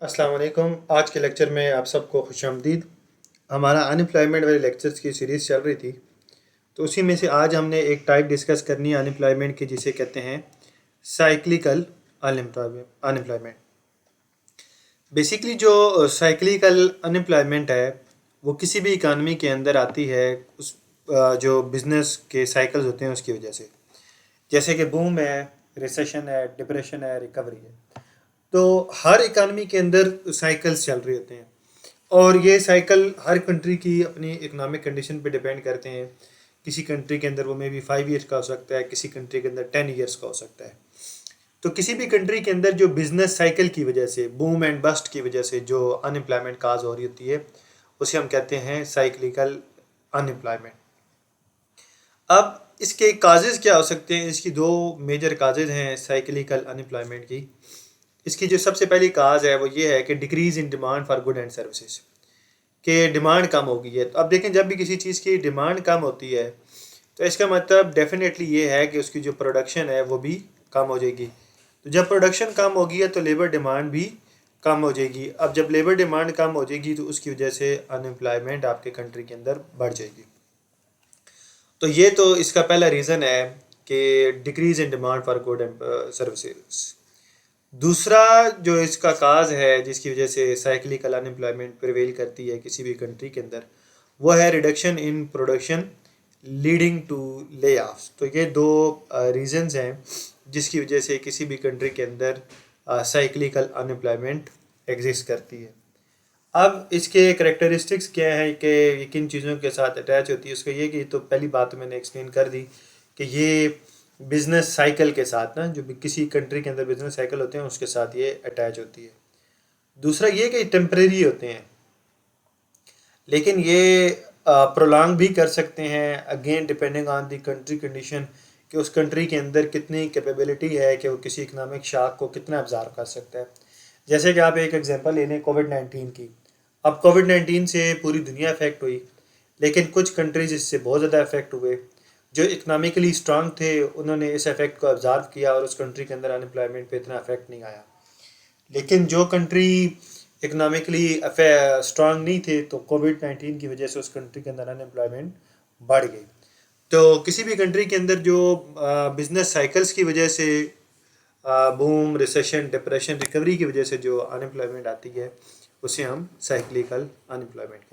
अस्सलाम वालेकुम। आज के लेक्चर में आप सबको खुशामदीद। हमारा अनएम्प्लॉयमेंट वाले लेक्चर्स की सीरीज़ चल रही थी, तो उसी में से आज हमने एक टाइप डिस्कस करनी है अनएम्प्लॉयमेंट की, जिसे कहते हैं साइक्लिकल अनएम्प्लॉयमेंट। बेसिकली जो साइक्लिकल अनएम्प्लॉयमेंट है वो किसी भी इकानमी के अंदर आती है उस जो बिज़नेस के साइकिल्स होते हैं उसकी वजह से। जैसे कि बूम है, रिसेशन है, डिप्रेशन है, रिकवरी है। तो हर इकानमी के अंदर साइकिल्स चल रहे होते हैं और ये साइकिल हर कंट्री की अपनी इकोनॉमिक कंडीशन पे डिपेंड करते हैं। किसी कंट्री के अंदर वो मे बी 5 ईयर्स का हो सकता है, किसी कंट्री के अंदर 10 ईयर्स का हो सकता है। तो किसी भी कंट्री के अंदर जो बिजनेस साइकिल की वजह से, बूम एंड बस्ट की वजह से जो अनएम्प्लॉयमेंट काज हो रही होती है उसे हम कहते हैं साइक्लिकल अनएम्प्लॉयमेंट। अब इसके काजेज़ क्या हो सकते हैं? इसकी दो मेजर काजेज़ हैं साइक्लिकल अनएम्प्लॉयमेंट की। इसकी जो सबसे पहली काज है वो ये है कि decrease in demand for good and services, कि डिमांड कम हो गई है। तो अब देखें, जब भी किसी चीज़ की डिमांड कम होती है तो इसका मतलब डेफिनेटली ये है कि उसकी जो प्रोडक्शन है वो भी कम हो जाएगी। तो जब प्रोडक्शन कम होगी है तो लेबर डिमांड भी कम हो जाएगी। अब जब लेबर डिमांड कम हो जाएगी तो उसकी वजह से अनएम्प्लॉयमेंट आपके कंट्री के अंदर बढ़ जाएगी। तो ये तो इसका पहला रीज़न है कि decrease in demand for good and services. दूसरा जो इसका काज है जिसकी वजह से साइक्लिकल अनएम्प्लॉयमेंट प्रिवेल करती है किसी भी कंट्री के अंदर, वो है reduction in production leading to layoffs. तो ये दो रीजंस हैं जिसकी वजह से किसी भी कंट्री के अंदर साइक्लिकल अनएम्प्लॉयमेंट एग्जिस्ट करती है। अब इसके करेक्टरिस्टिक्स क्या है कि ये किन चीज़ों के साथ अटैच होती है, उसका ये कि तो पहली बात तो मैंने एक्सप्लेन कर दी कि ये बिज़नेस साइकिल के साथ ना, जो भी किसी कंट्री के अंदर बिज़नेस साइकिल होते हैं उसके साथ ये अटैच होती है। दूसरा ये कि टेम्परेरी होते हैं, लेकिन ये प्रोलॉन्ग भी कर सकते हैं, again depending on the country condition, कि उस कंट्री के अंदर कितनी कैपेबिलिटी है कि वो किसी इकनॉमिक शॉक को कितना अब्जॉर्व कर सकता है। जैसे कि आप एक एग्जांपल ले लें कोविड-19 की। अब कोविड-19 से पूरी दुनिया अफेक्ट हुई, लेकिन कुछ कंट्रीज इससे बहुत ज़्यादा अफेक्ट हुए। जो इकनॉमिकली स्ट्रांग थे उन्होंने इस इफेक्ट को ऑब्जर्व किया और उस कंट्री के अंदर अनएम्प्लॉयमेंट पे इतना इफेक्ट नहीं आया। लेकिन जो कंट्री इकनॉमिकली स्ट्रांग नहीं थे तो कोविड-19 की वजह से उस कंट्री के अंदर अनएम्प्लॉयमेंट बढ़ गई। तो किसी भी कंट्री के अंदर जो बिजनेस साइकिल्स की वजह से, बूम, रिसेशन, डिप्रेशन, रिकवरी की वजह से जो अनएम्प्लॉयमेंट आती है उसे हम साइक्लिकल अनएम्प्लॉयमेंट